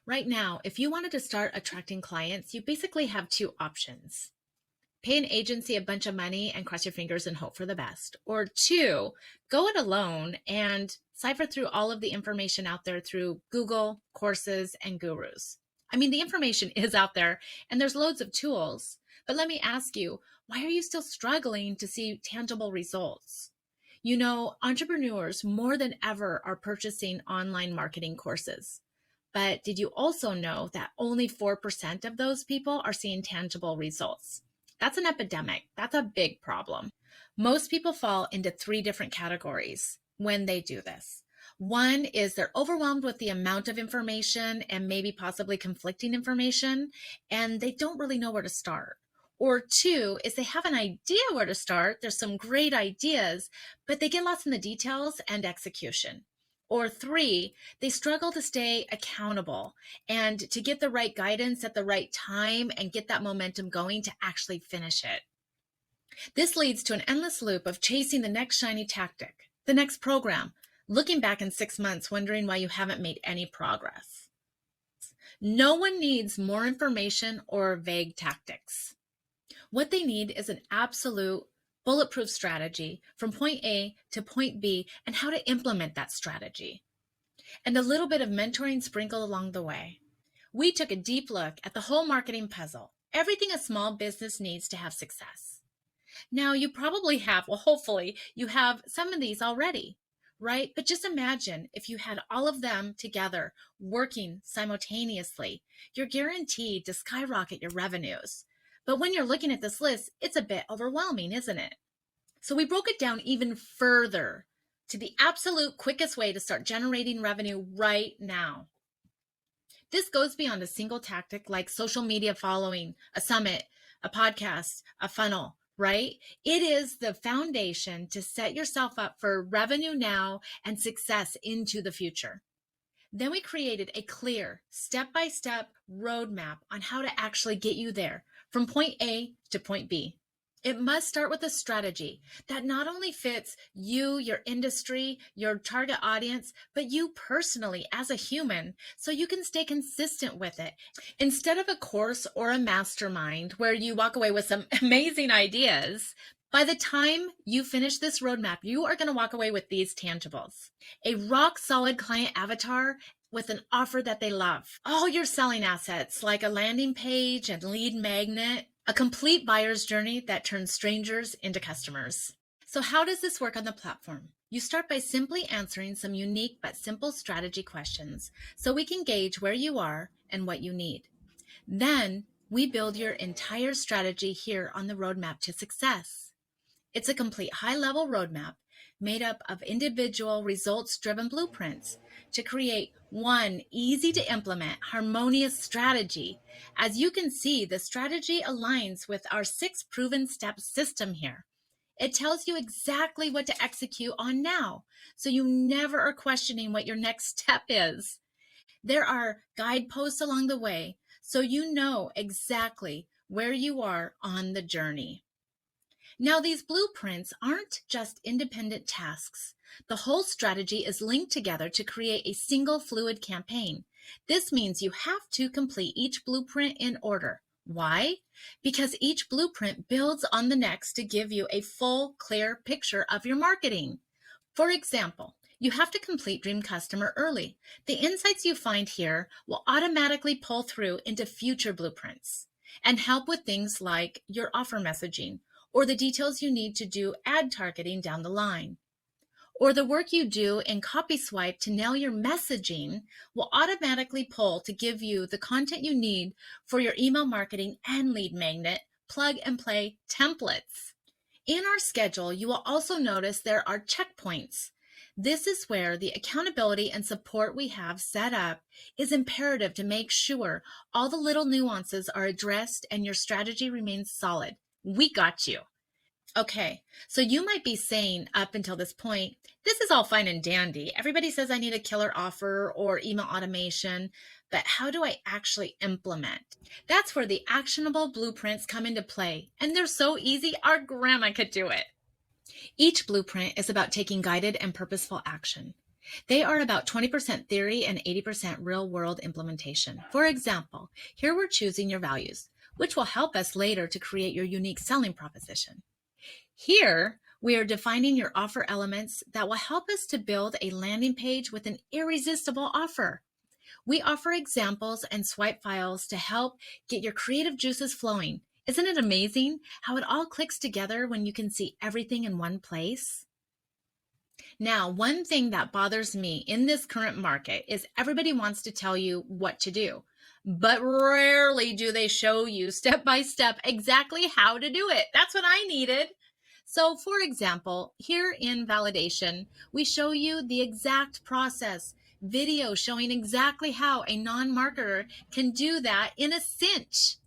Right now, if you wanted to start attracting clients, you basically have two options. Pay an agency a bunch of money and cross your fingers and hope for the best. Or two, go it alone and cipher through all of the information out there through Google, courses, and gurus. I mean, the information is out there and there's loads of tools. But let me ask you, why are you still struggling to see tangible results? Entrepreneurs more than ever are purchasing online marketing courses. But did you also know that only 4% of those people are seeing tangible results? That's an epidemic. That's a big problem. Most people fall into three different categories when they do this. One is they're overwhelmed with the amount of information and maybe possibly conflicting information, and they don't really know where to start. Or two is they have an idea where to start. There's some great ideas, but they get lost in the details and execution. Or three, they struggle to stay accountable and to get the right guidance at the right time and get that momentum going to actually finish it. This leads to an endless loop of chasing the next shiny tactic, the next program, looking back in 6 months wondering why you haven't made any progress. No one needs more information or vague tactics. What they need is an absolute bulletproof strategy from point A to point B and how to implement that strategy. And a little bit of mentoring sprinkled along the way. We took a deep look at the whole marketing puzzle, everything a small business needs to have success. Now, you probably have, well, hopefully, you have some of these already, right? But just imagine if you had all of them together working simultaneously, you're guaranteed to skyrocket your revenues. But when you're looking at this list, it's a bit overwhelming, isn't it? So we broke it down even further to the absolute quickest way to start generating revenue right now. This goes beyond a single tactic like social media following, a summit, a podcast, a funnel, right? It is the foundation to set yourself up for revenue now and success into the future. Then we created a clear step-by-step roadmap on how to actually get you there from point A to point B. It must start with a strategy that not only fits you, your industry, your target audience, but you personally as a human, so you can stay consistent with it. Instead of a course or a mastermind where you walk away with some amazing ideas, by the time you finish this roadmap, you are going to walk away with these tangibles. A rock solid client avatar with an offer that they love. All your selling assets like a landing page and lead magnet, a complete buyer's journey that turns strangers into customers. So how does this work on the platform? You start by simply answering some unique but simple strategy questions so we can gauge where you are and what you need. Then we build your entire strategy here on the roadmap to success. It's a complete high-level roadmap made up of individual results-driven blueprints to create one easy-to-implement, harmonious strategy. As you can see, the strategy aligns with our 6 proven step system here. It tells you exactly what to execute on now, so you never are questioning what your next step is. There are guideposts along the way, so you know exactly where you are on the journey. Now, these blueprints aren't just independent tasks. The whole strategy is linked together to create a single fluid campaign. This means you have to complete each blueprint in order. Why? Because each blueprint builds on the next to give you a full, clear picture of your marketing. For example, you have to complete Dream Customer early. The insights you find here will automatically pull through into future blueprints and help with things like your offer messaging, or the details you need to do ad targeting down the line. Or the work you do in Copy Swipe to nail your messaging will automatically pull to give you the content you need for your email marketing and lead magnet plug and play templates. In our schedule, you will also notice there are checkpoints. This is where the accountability and support we have set up is imperative to make sure all the little nuances are addressed and your strategy remains solid. We got you. Okay, so you might be saying up until this point, this is all fine and dandy. Everybody says I need a killer offer or email automation, but how do I actually implement? That's where the actionable blueprints come into play, and they're so easy, our grandma could do it. Each blueprint is about taking guided and purposeful action. They are about 20% theory and 80% real world implementation. For example, here we're choosing your values, which will help us later to create your unique selling proposition. Here, we are defining your offer elements that will help us to build a landing page with an irresistible offer. We offer examples and swipe files to help get your creative juices flowing. Isn't it amazing how it all clicks together when you can see everything in one place? Now, one thing that bothers me in this current market is everybody wants to tell you what to do, but rarely do they show you step by step exactly how to do it. That's what I needed. So, for example, here in validation, we show you the exact process, video showing exactly how a non-marketer can do that in a cinch.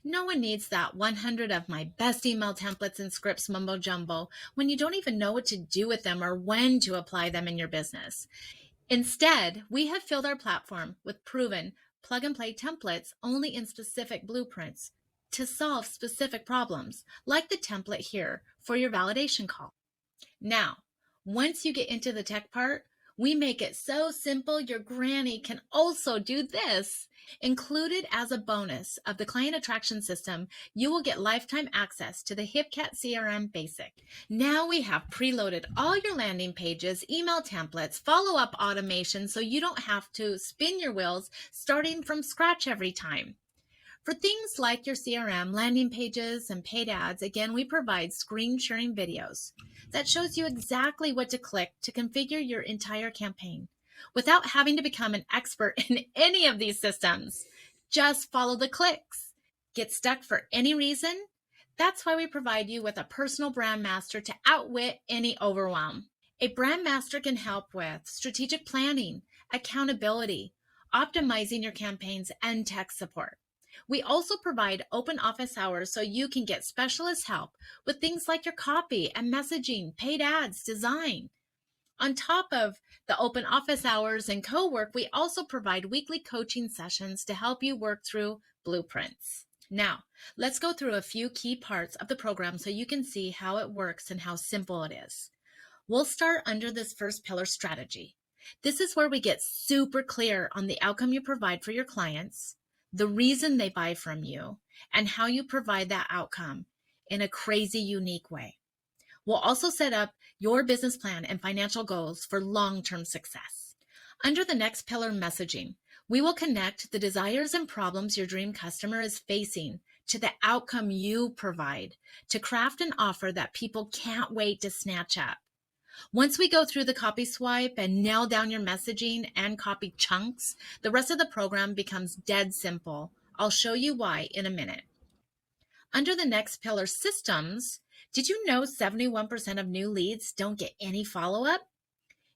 No one needs that 100 of my best email templates and scripts mumbo jumbo when you don't even know what to do with them or when to apply them in your business. Instead, we have filled our platform with proven plug and play templates only in specific blueprints to solve specific problems, like the template here for your validation call. Now, once you get into the tech part, we make it so simple your granny can also do this. Included as a bonus of the client attraction system, you will get lifetime access to the HipCat CRM Basic. Now we have preloaded all your landing pages, email templates, follow-up automation so you don't have to spin your wheels starting from scratch every time. For things like your CRM, landing pages, and paid ads, again, we provide screen sharing videos that shows you exactly what to click to configure your entire campaign without having to become an expert in any of these systems. Just follow the clicks. Get stuck for any reason? That's why we provide you with a personal brand master to outwit any overwhelm. A brand master can help with strategic planning, accountability, optimizing your campaigns, and tech support. We also provide open office hours so you can get specialist help with things like your copy and messaging, paid ads, design. On top of the open office hours and co-work, we also provide weekly coaching sessions to help you work through blueprints. Now, let's go through a few key parts of the program so you can see how it works and how simple it is. We'll start under this first pillar, strategy. This is where we get super clear on the outcome you provide for your clients, the reason they buy from you, and how you provide that outcome in a crazy unique way. We'll also set up your business plan and financial goals for long-term success. Under the next pillar, messaging, we will connect the desires and problems your dream customer is facing to the outcome you provide to craft an offer that people can't wait to snatch up. Once we go through the copy swipe and nail down your messaging and copy chunks, the rest of the program becomes dead simple. I'll show you why in a minute. Under the next pillar, systems, did you know 71% of new leads don't get any follow-up?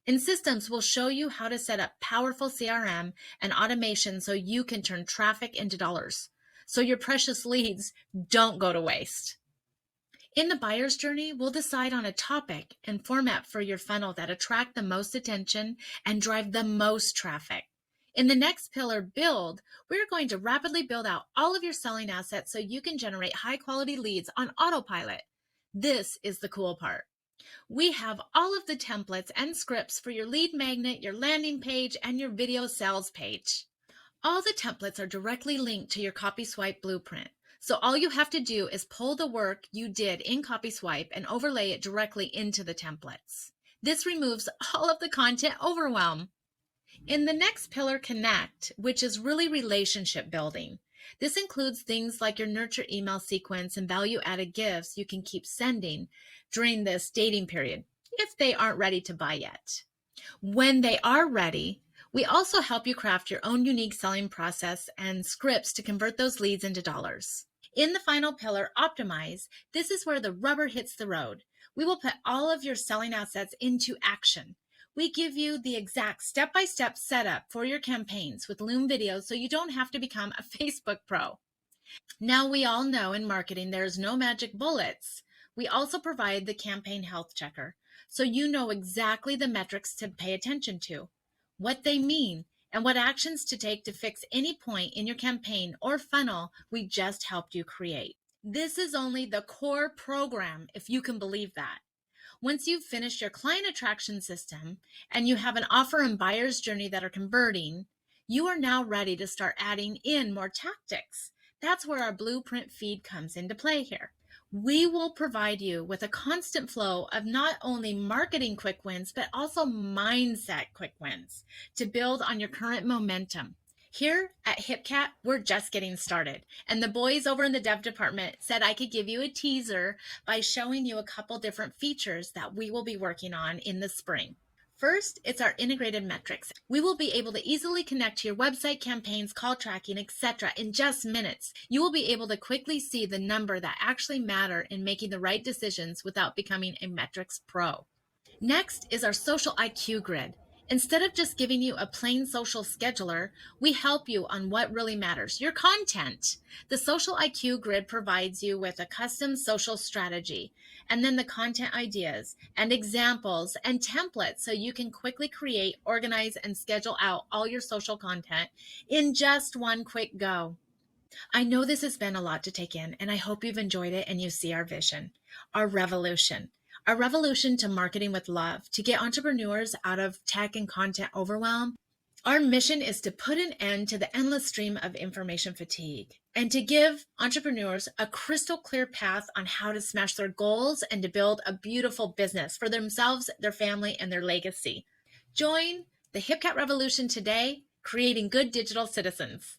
In systems, we'll show you how to set up powerful CRM and automation so you can turn traffic into dollars, so your precious leads don't go to waste. In the buyer's journey, we'll decide on a topic and format for your funnel that attract the most attention and drive the most traffic. In the next pillar, build, we're going to rapidly build out all of your selling assets so you can generate high-quality leads on autopilot. This is the cool part. We have all of the templates and scripts for your lead magnet, your landing page, and your video sales page. All the templates are directly linked to your copy swipe blueprint. So all you have to do is pull the work you did in copy swipe and overlay it directly into the templates. This removes all of the content overwhelm. In the next pillar, connect, which is really relationship building. This includes things like your nurture email sequence and value-added gifts you can keep sending during this dating period if they aren't ready to buy yet. When they are ready, we also help you craft your own unique selling process and scripts to convert those leads into dollars. In the final pillar, optimize, this is where the rubber hits the road. We will put all of your selling assets into action. We give you the exact step-by-step setup for your campaigns with Loom videos so you don't have to become a Facebook pro. Now, we all know in marketing there's no magic bullets. We also provide the campaign health checker so you know exactly the metrics to pay attention to, what they mean, and what actions to take to fix any point in your campaign or funnel we just helped you create. This is only the core program, if you can believe that. Once you've finished your client attraction system and you have an offer and buyer's journey that are converting, you are now ready to start adding in more tactics. That's where our blueprint feed comes into play here. We will provide you with a constant flow of not only marketing quick wins, but also mindset quick wins to build on your current momentum. Here at HipCat, we're just getting started. And the boys over in the dev department said I could give you a teaser by showing you a couple different features that we will be working on in the spring. First, it's our integrated metrics. We will be able to easily connect to your website campaigns, call tracking, etc. in just minutes. You will be able to quickly see the number that actually matter in making the right decisions without becoming a metrics pro. Next is our social IQ grid. Instead of just giving you a plain social scheduler, we help you on what really matters, your content. The social IQ grid provides you with a custom social strategy, and then the content ideas and examples and templates so you can quickly create, organize, and schedule out all your social content in just one quick go. I know this has been a lot to take in, and I hope you've enjoyed it and you see our vision, our revolution. Our revolution to marketing with love, to get entrepreneurs out of tech and content overwhelm. Our mission is to put an end to the endless stream of information fatigue and to give entrepreneurs a crystal clear path on how to smash their goals and to build a beautiful business for themselves, their family, and their legacy. Join the HipCat revolution today, creating good digital citizens.